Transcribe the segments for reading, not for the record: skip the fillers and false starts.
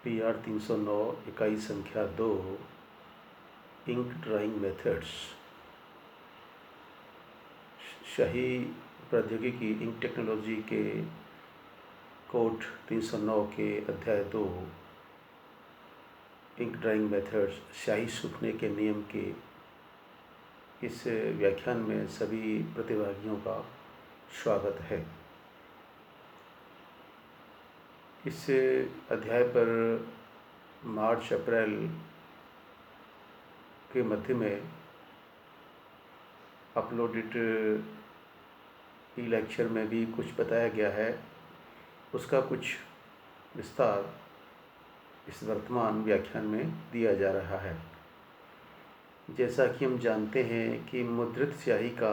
PR 309 इकाई संख्या 2 ink drawing methods. शाही प्रौद्योगिकी इंक टेक्नोलॉजी के कोड 309 के अध्याय 2 इंक ड्राइंग मेथड्स स्याही सूखने के नियम के इस व्याख्यान में सभी प्रतिभागियों का स्वागत है। इस अध्याय पर मार्च अप्रैल के मध्य में अपलोडेड ई लेक्चर में भी कुछ बताया गया है, उसका कुछ विस्तार इस वर्तमान व्याख्यान में दिया जा रहा है। जैसा कि हम जानते हैं कि मुद्रित स्याही का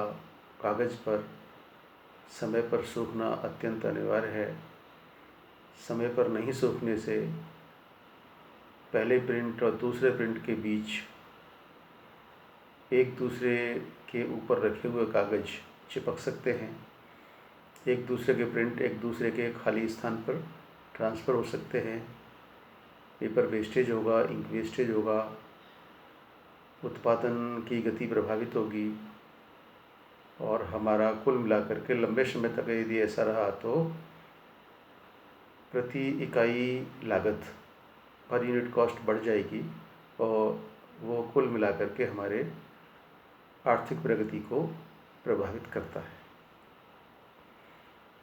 कागज़ पर समय पर सूखना अत्यंत अनिवार्य है। समय पर नहीं सूखने से पहले प्रिंट और दूसरे प्रिंट के बीच एक दूसरे के ऊपर रखे हुए कागज़ चिपक सकते हैं। एक दूसरे के प्रिंट एक दूसरे के खाली स्थान पर ट्रांसफ़र हो सकते हैं। पेपर वेस्टेज होगा, इंक वेस्टेज होगा, उत्पादन की गति प्रभावित होगी और हमारा कुल मिलाकर के लंबे समय तक यदि ऐसा रहा तो प्रति इकाई लागत पर यूनिट कॉस्ट बढ़ जाएगी और वो कुल मिलाकर के हमारे आर्थिक प्रगति को प्रभावित करता है।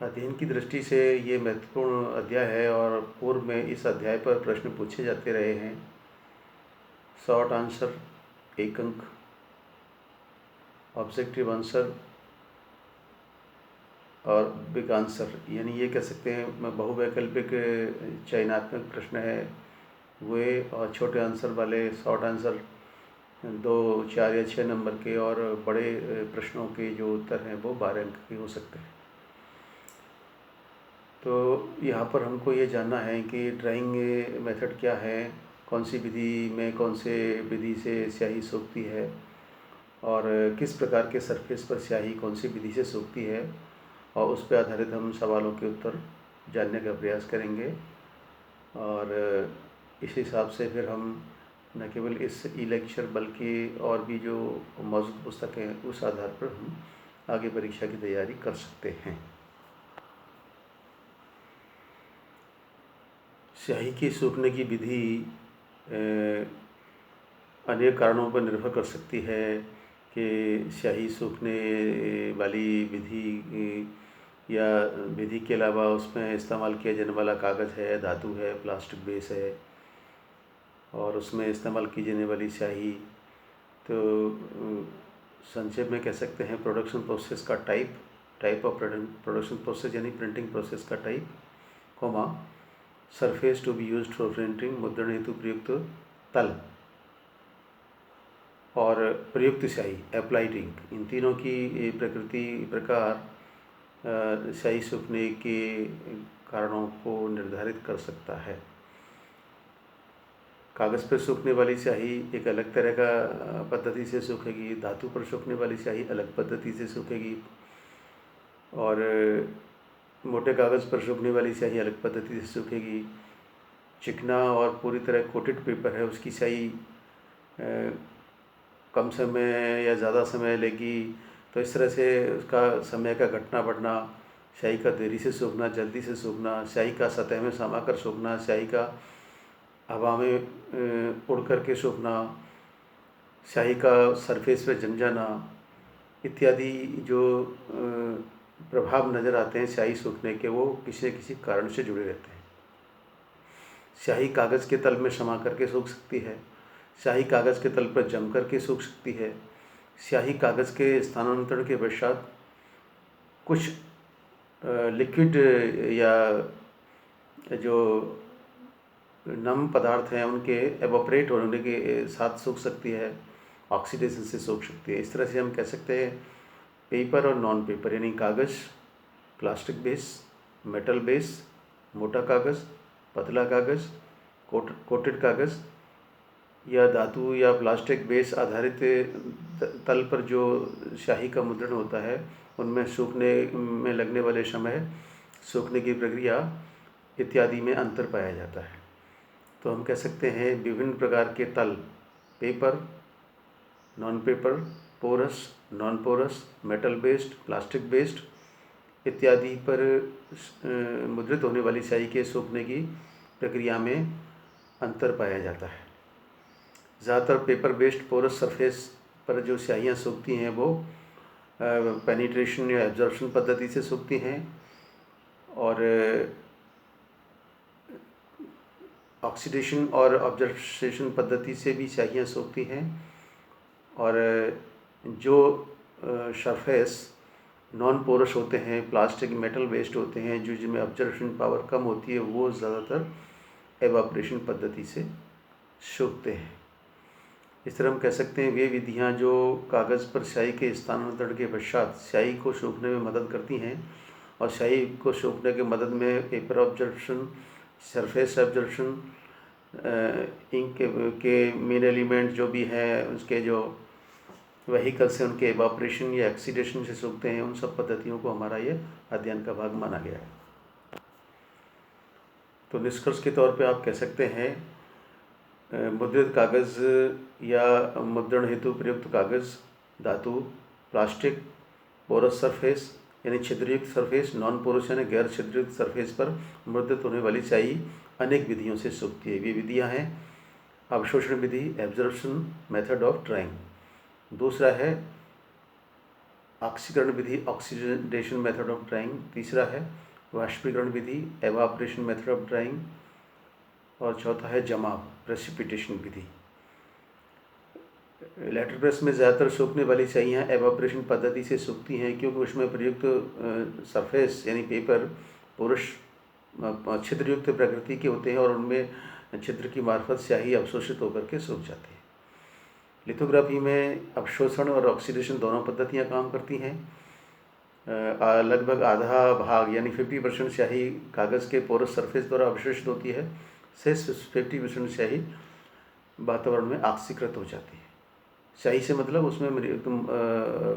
अध्ययन की दृष्टि से ये महत्वपूर्ण अध्याय है और पूर्व में इस अध्याय पर प्रश्न पूछे जाते रहे हैं। शॉर्ट आंसर 1 अंक, ऑब्जेक्टिव आंसर और बिग आंसर, यानी ये कह सकते हैं बहुवैकल्पिक चयनात्मक प्रश्न है वे, और छोटे आंसर वाले शॉर्ट आंसर 2, 4 या 6 नंबर के, और बड़े प्रश्नों के जो उत्तर हैं वो 12 अंक के हो सकते हैं। तो यहाँ पर हमको ये जानना है कि ड्राइंग मेथड क्या है, कौन सी विधि में कौन से विधि से स्याही सूखती है और किस प्रकार के सरफेस पर स्याही कौन सी विधि से सूखती है, और उस पर आधारित हम सवालों के उत्तर जानने का प्रयास करेंगे। और इस हिसाब से फिर हम न केवल इस ई लेक्चर बल्कि और भी जो मौजूद पुस्तकें हैं उस आधार पर हम आगे परीक्षा की तैयारी कर सकते हैं। स्याही की सूखने की विधि अनेक कारणों पर निर्भर कर सकती है कि स्याही सूखने वाली विधि या विधि के अलावा उसमें इस्तेमाल किया जाने वाला कागज़ है, धातु है, प्लास्टिक बेस है, और उसमें इस्तेमाल की जाने वाली स्याही। तो संक्षेप में कह सकते हैं प्रोडक्शन प्रोसेस का टाइप ऑफ प्रोडक्शन प्रोसेस यानी प्रिंटिंग प्रोसेस का type, surface to be used for printing, मुद्रण हेतु प्रयुक्त तल और प्रयुक्त स्याही एप्लाइड इंक, इन तीनों की प्रकृति प्रकार स्याही सूखने के कारणों को निर्धारित कर सकता है। कागज़ पर सूखने वाली स्याही एक अलग तरह का पद्धति से सूखेगी, धातु पर सूखने वाली स्याही अलग पद्धति से सूखेगी, और मोटे कागज़ पर सूखने वाली स्याही अलग पद्धति से सूखेगी। चिकना और पूरी तरह कोटेड पेपर है उसकी स्याही कम समय या ज़्यादा समय लेगी। तो इस तरह से उसका समय का घटना बढ़ना, स्याही का देरी से सूखना, जल्दी से सूखना, स्याही का सतह में समा कर सूखना, स्याही का हवा में उड़ कर के सूखना, स्याही का सरफेस पे जम जाना इत्यादि जो प्रभाव नज़र आते हैं स्याही सूखने के, वो किसी न किसी कारण से जुड़े रहते हैं। स्याही कागज़ के तल में समा करके सूख सकती है, स्याही कागज़ के तल पर जम कर के सूख सकती है, स्याही कागज़ के स्थानांतरण के पश्चात कुछ लिक्विड या जो नम पदार्थ हैं उनके एवोपरेट होने के साथ सूख सकती है, ऑक्सीडेशन से सूख सकती है। इस तरह से हम कह सकते हैं पेपर और नॉन पेपर यानी कागज़, प्लास्टिक बेस, मेटल बेस, मोटा कागज़, पतला कागज़, कोटेड कागज़ या धातु या प्लास्टिक बेस आधारित तल पर जो स्याही का मुद्रण होता है उनमें सूखने में लगने वाले समय, सूखने की प्रक्रिया इत्यादि में अंतर पाया जाता है। तो हम कह सकते हैं विभिन्न प्रकार के तल, paper, non paper, porous, non porous, metal based, plastic based इत्यादि पर मुद्रित होने वाली स्याही के सूखने की प्रक्रिया में अंतर पाया जाता है। ज़्यादातर पेपर बेस्ड पोरस सरफेस पर जो स्याहियाँ सूखती हैं वो पेनिट्रेशन या एब्जॉर्प्शन पद्धति से सूखती हैं और ऑक्सीडेशन और ऑब्जर्वेशन पद्धति से भी स्याहियाँ सूखती हैं। और जो सरफेस नॉन पोरस होते हैं, प्लास्टिक मेटल बेस्ड होते हैं, जो जिनमें ऑब्जर्वेशन पावर कम होती है, वो ज़्यादातर एवापोरेशन पद्धति से सूखते हैं। इस तरह हम कह सकते हैं वे विधियां जो कागज़ पर स्याही के स्थानांतरण के पश्चात स्याही को सूखने में मदद करती हैं और स्याही को सूखने के मदद में paper observation, surface observation, ink के मेन एलिमेंट जो भी हैं उसके जो व्हीकल से उनके एवापोरेशन या ऑक्सीडेशन से सूखते हैं, उन सब पद्धतियों को हमारा ये अध्ययन का भाग माना गया है। तो निष्कर्ष के तौर पे आप कह सकते हैं मुद्रित कागज़ या मुद्रण हेतु प्रयुक्त कागज़, धातु, प्लास्टिक, पोरस सरफेस यानी छिद्रयुक्त सरफेस, नॉन पोरस यानी गैर छिद्रयुक्त सरफेस पर मुद्रित होने वाली स्याही अनेक विधियों से सूखती है। ये विधियाँ हैं अवशोषण विधि, एब्जॉर्प्शन मेथड ऑफ ड्राइंग। दूसरा है ऑक्सीकरण विधि, ऑक्सीडेशन मेथड ऑफ ड्राइंग। तीसरा है वाष्पीकरण विधि, एवापोरेशन मेथड ऑफ ड्राइंग। और चौथा है जमाव, प्रेसिपिटेशन विधि। लेटर प्रेस में ज़्यादातर सूखने वाली स्याहियाँ एवापोरेशन पद्धति से सूखती हैं क्योंकि उसमें प्रयुक्त सरफेस यानी पेपर पुरुष छिद्रयुक्त प्रकृति के होते हैं और उनमें छिद्र की मार्फत स्याही अवशोषित होकर के सूख जाती है। लिथोग्राफी में अवशोषण और ऑक्सीडेशन दोनों पद्धतियाँ काम करती हैं। लगभग आधा भाग यानी 50% स्याही कागज़ के पोरस सरफेस द्वारा अवशोषित होती है, शेष 50% स्याही वातावरण में ऑक्सीकृत हो जाती है। स्याही से मतलब उसमें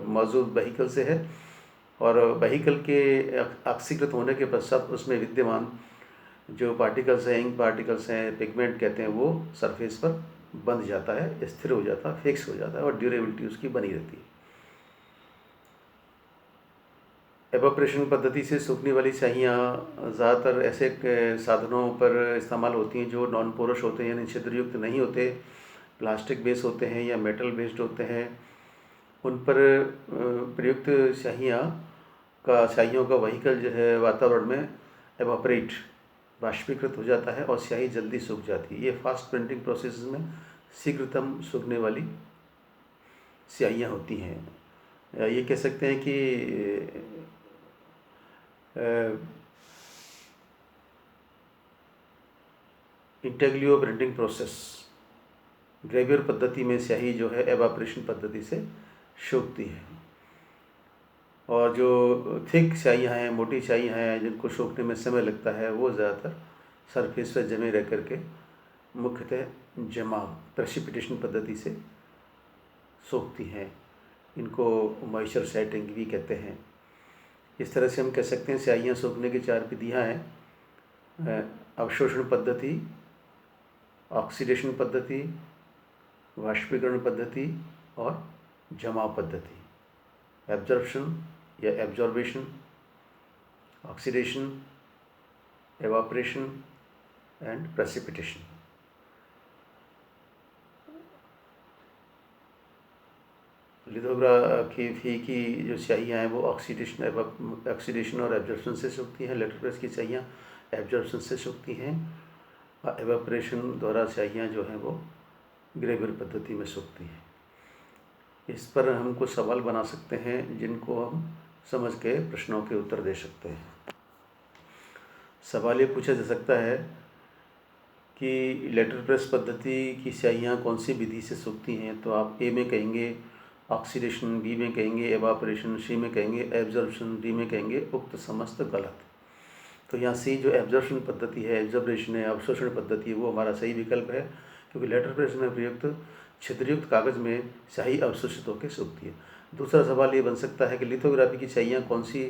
मौजूद व्हीकल से है और व्हीकल के ऑक्सीकृत होने के पश्चात उसमें विद्यमान जो पार्टिकल्स हैं, इंक पार्टिकल्स हैं, पिगमेंट कहते हैं, वो सरफेस पर बंध जाता है, स्थिर हो जाता है, फिक्स हो जाता है और ड्यूरेबिलिटी उसकी बनी रहती है। एवापोरेशन पद्धति से सूखने वाली स्याहियाँ ज़्यादातर ऐसे साधनों पर इस्तेमाल होती हैं जो नॉन पोरस होते हैं यानी छिद्रयुक्त नहीं होते, प्लास्टिक बेस होते हैं या मेटल बेस्ड होते हैं। उन पर प्रयुक्त स्याहियों का व्हीकल जो है वातावरण में एवापोरेट, वाष्पीकृत हो जाता है और स्याही जल्दी सूख जाती है। ये फास्ट प्रिंटिंग प्रोसेस में शीघ्रतम सूखने वाली स्याहियाँ होती हैं। ये कह सकते हैं कि इंटेग्लियो प्रिंटिंग प्रोसेस ग्रेवियर पद्धति में स्याही जो है एवापोरेशन पद्धति से सूखती है और जो थिक स्याहियाँ हैं, मोटी स्याहियाँ हैं, जिनको सूखने में समय लगता है, वो ज़्यादातर सरफेस पर जमे रह कर के मुख्यतः जमाव, प्रेसिपिटेशन पद्धति से सूखती हैं। इनको मॉइस्चर सेटिंग भी कहते हैं। इस तरह से हम कह सकते हैं स्याहियाँ सूखने की 4 विधियाँ हैं: अवशोषण पद्धति, ऑक्सीडेशन पद्धति, वाष्पीकरण पद्धति और जमाव पद्धति। एब्जॉर्प्शन या absorption, oxidation, evaporation and precipitation. Lithography की जो स्याहियाँ हैं वो ऑक्सीडेशन और एब्जॉर्प्शन से सूखती हैं। लेटर प्रेस की स्याहियाँ एब्जॉर्प्शन से सूखती हैं और एवापोरेशन द्वारा स्याहियाँ जो हैं वो ग्रेवियर पद्धति में सूखती हैं। इस पर हम कुछ सवाल बना सकते हैं जिनको हम समझ के प्रश्नों के उत्तर दे सकते हैं। सवाल ये पूछा जा सकता है कि लेटर प्रेस पद्धति की स्याहियाँ कौन सी विधि से सूखती हैं, तो आप ए में कहेंगे ऑक्सीडेशन, बी में कहेंगे एवापोरेशन, सी में कहेंगे एब्जॉर्प्शन, डी में कहेंगे उक्त समस्त गलत। तो यहाँ सी जो एब्जॉर्प्शन पद्धति है, एब्जॉर्बेशन है, अवशोषण पद्धति है, वो हमारा सही विकल्प है क्योंकि लेटर प्रेस में प्रयुक्त छिद्रयुक्त कागज़ में स्याही अवशोषित होकर सूखती है। दूसरा सवाल ये बन सकता है कि लिथोग्राफी की स्याहियाँ कौन सी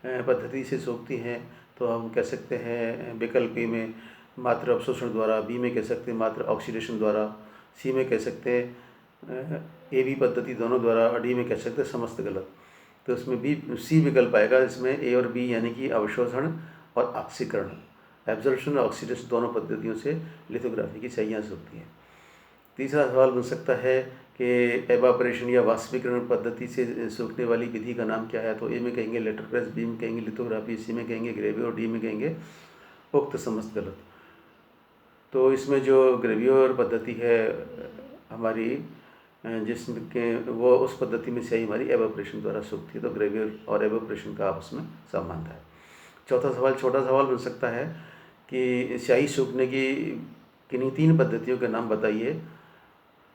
पद्धति से सूखती हैं, तो हम कह सकते हैं विकल्प ए में मात्र अवशोषण द्वारा, बी में कह सकते हैं मात्र ऑक्सीडेशन द्वारा, सी में कह सकते हैं ए बी पद्धति दोनों द्वारा, और डी में कह सकते हैं समस्त गलत। तो इसमें बी सी विकल्प आएगा। इसमें ए और बी यानी कि अवशोषण और ऑक्सीकरण, एब्जॉर्प्शन और ऑक्सीडेशन दोनों पद्धतियों से लिथोग्राफी की स्याहियाँ सूखती हैं। तीसरा सवाल बन सकता है कि एवापोरेशन या वाष्पीकरण पद्धति से सूखने वाली विधि का नाम क्या है। तो ए में कहेंगे लेटर प्रेस, बी में कहेंगे लिथोग्राफी, सी में कहेंगे ग्रेवियर और डी में कहेंगे उक्त समस्त गलत। तो इसमें जो ग्रेवियर पद्धति है हमारी, जिसमें के वो उस पद्धति में स्याही हमारी एवापोरेशन द्वारा सूखती है। तो ग्रेवियर और एवापोरेशन का आपस में संबंध है। चौथा सवाल, छोटा सवाल बन सकता है कि स्याही सूखने की किन्हीं 3 पद्धतियों के नाम बताइए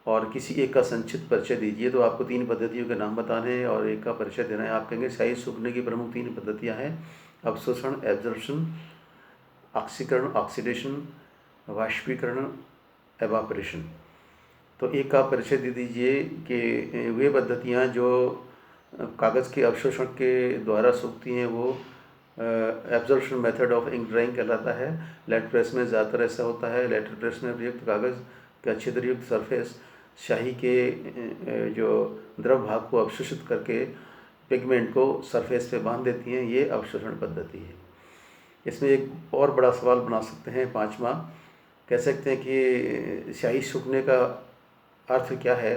और किसी एक का संक्षिप्त परिचय दीजिए। तो आपको 3 पद्धतियों के नाम बताने हैं और एक का परिचय देना है। आप कहेंगे स्याही सूखने की प्रमुख 3 पद्धतियाँ हैं, अवशोषण एब्जॉर्प्शन, ऑक्सीकरण ऑक्सीडेशन, वाष्पीकरण एवापोरेशन। तो एक का परिचय दे दीजिए कि वे पद्धतियाँ जो कागज़ के अवशोषण के द्वारा सूखती हैं वो absorption method of ink drying कहलाता है। लेटर प्रेस में ज़्यादातर ऐसा होता है। लेटर प्रेस में प्रयुक्त कागज़ का छिद्रयुक्त सरफेस स्याही के जो द्रव भाग को अवशोषित करके पिगमेंट को सरफेस पे बांध देती हैं। ये अवशोषण पद्धति है। इसमें एक और बड़ा सवाल बना सकते हैं, 5वां, कह सकते हैं कि स्याही सूखने का अर्थ क्या है,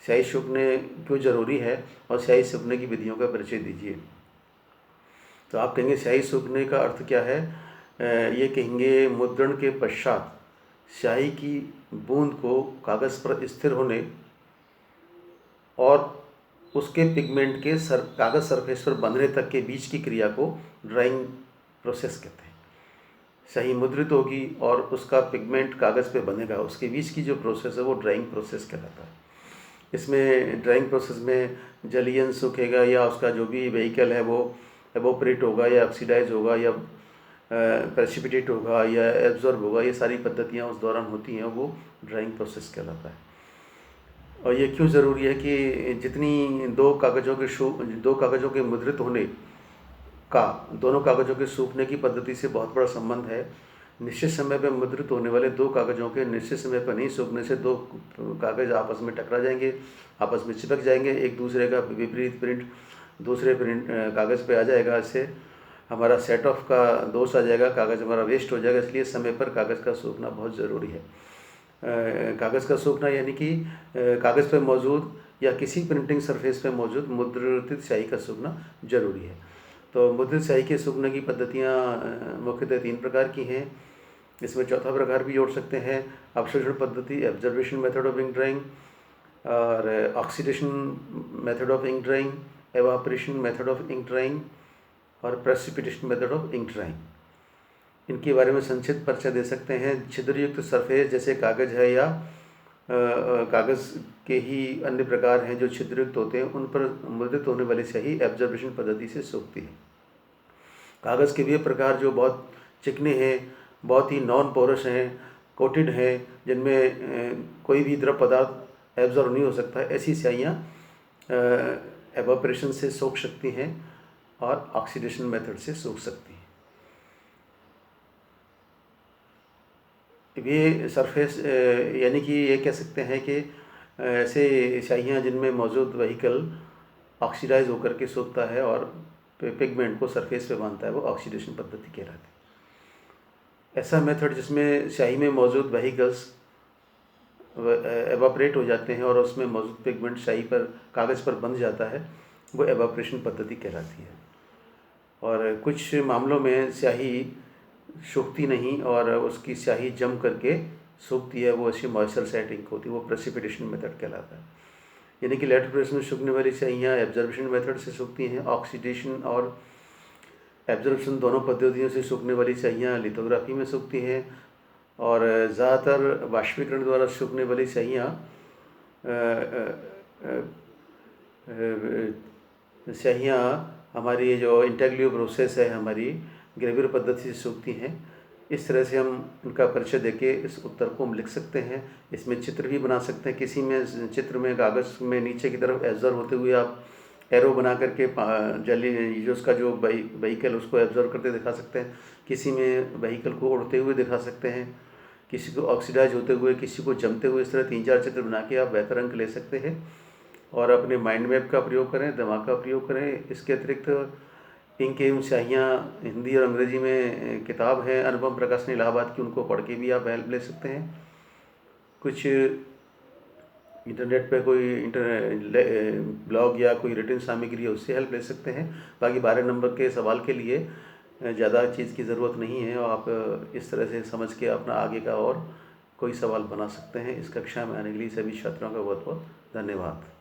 स्याही सूखने क्यों ज़रूरी है और स्याही सूखने की विधियों का परिचय दीजिए। तो आप कहेंगे स्याही सूखने का अर्थ क्या है। ये कहेंगे मुद्रण के पश्चात स्याही की बूंद को कागज़ पर स्थिर होने और उसके पिगमेंट के कागज़ सरफेस पर बंधने तक के बीच की क्रिया को ड्राइंग प्रोसेस कहते हैं। स्याही मुद्रित होगी और उसका पिगमेंट कागज़ पे बंधेगा, उसके बीच की जो प्रोसेस है वो ड्राइंग प्रोसेस कहलाता है। इसमें ड्राइंग प्रोसेस में जलीयन सूखेगा या उसका जो भी व्हीकल है वो एवोपरेट होगा या ऑक्सीडाइज होगा या प्रेसिपिटेट होगा या एब्जॉर्ब होगा। ये सारी पद्धतियाँ उस दौरान होती हैं, वो ड्राइंग प्रोसेस कहलाता है। और ये क्यों ज़रूरी है कि जितनी दो कागज़ों के मुद्रित होने का दोनों कागज़ों के सूखने की पद्धति से बहुत बड़ा संबंध है। निश्चित समय पर मुद्रित होने वाले 2 कागज़ों के निश्चित समय पर नहीं सूखने से 2 कागज़ आपस में टकरा जाएंगे, आपस में चिपक जाएंगे, एक दूसरे का विपरीत प्रिंट दूसरे प्रिंट कागज़ पे आ जाएगा। इससे हमारा सेट ऑफ का दोष आ जाएगा, कागज़ हमारा वेस्ट हो जाएगा। इसलिए समय पर कागज़ का सूखना बहुत ज़रूरी है। कागज़ का सूखना यानी कि कागज़ पे मौजूद या किसी प्रिंटिंग सरफेस पे मौजूद मुद्रित स्याही का सूखना ज़रूरी है। तो मुद्रित स्याही के सूखने की पद्धतियाँ मुख्यतः 3 प्रकार की हैं। इसमें चौथा प्रकार भी जोड़ सकते हैं, अवशोषण पद्धति absorption method of ink drying, और oxidation method of ink drying, evaporation method of ink drying और precipitation method of ink drying. इनके बारे में संक्षिप्त परिचय दे सकते हैं। छिद्रयुक्त सरफेस जैसे कागज़ है या कागज़ के ही अन्य प्रकार हैं जो छिद्रयुक्त होते हैं, उन पर मुद्रित होने वाली स्याही एब्जर्वेशन पद्धति से सूखती है। कागज़ के वे प्रकार जो बहुत चिकने हैं, बहुत ही नॉन पोरस हैं, कोटेड हैं, जिनमें कोई भी द्रव पदार्थ एब्जॉर्ब नहीं हो सकता, ऐसी स्याहियाँ एवापोरेशन से सूख सकती हैं और ऑक्सीडेशन मेथड से सूख सकती हैं। ये सरफेस यानी कि ये कह सकते हैं कि ऐसे स्याहियाँ जिनमें मौजूद व्हीकल ऑक्सीडाइज होकर के सूखता है और पिगमेंट को सरफेस पे बांधता है, वो ऑक्सीडेशन पद्धति कहलाती है। ऐसा मेथड जिसमें स्याही में मौजूद व्हीकल्स एवापोरेट हो जाते हैं और उसमें मौजूद पिगमेंट स्याही पर कागज़ पर बंध जाता है, वो एवापोरेशन पद्धति कहलाती है। और कुछ मामलों में स्याही सूखती नहीं और उसकी स्याही जम करके सूखती है, वो ऐसी मॉइस्चर सेटिंग होती है, वो प्रेसिपिटेशन मेथड कहलाता है। यानी कि लेटर प्रेस में सूखने वाली स्याहियाँ एब्जर्वेशन मेथड से सूखती हैं। ऑक्सीडेशन और एब्जर्वेशन दोनों पद्धतियों से सूखने वाली स्याहियाँ लिथोग्राफी में सूखती हैं। और ज़्यादातर वाष्पीकरण द्वारा सूखने वाली स्याहियाँ हमारी जो इंटेग्लियो प्रोसेस है हमारी ग्रेवियर पद्धति से सूखती हैं। इस तरह से हम इनका परिचय देके इस उत्तर को हम लिख सकते हैं। इसमें चित्र भी बना सकते हैं। किसी में चित्र में कागज़ में नीचे की तरफ एब्जॉर्ब होते हुए आप एरो बना करके जली जो उसका जो व्हीकल उसको ऑब्जर्व करते दिखा सकते हैं, किसी में व्हीकल को उड़ते हुए दिखा सकते हैं, किसी को ऑक्सीडाइज होते हुए, किसी को जमते हुए। इस तरह 3-4 चित्र बना के आप बेहतर अंक ले सकते हैं। और अपने माइंड मैप का प्रयोग करें, दिमाग का प्रयोग करें। इसके अतिरिक्त इंक एवं स्याहियाँ हिंदी और अंग्रेजी में किताब है अनुपम प्रकाशन इलाहाबाद की, उनको पढ़ के भी आप हेल्प ले सकते हैं। कुछ इंटरनेट पे कोई ब्लॉग या कोई रिटन सामग्री है, उससे हेल्प ले सकते हैं। बाकी 12 नंबर के सवाल के लिए ज़्यादा चीज़ की ज़रूरत नहीं है, और आप इस तरह से समझ के अपना आगे का और कोई सवाल बना सकते हैं। इस कक्षा में आने के लिए सभी छात्रों का बहुत बहुत धन्यवाद।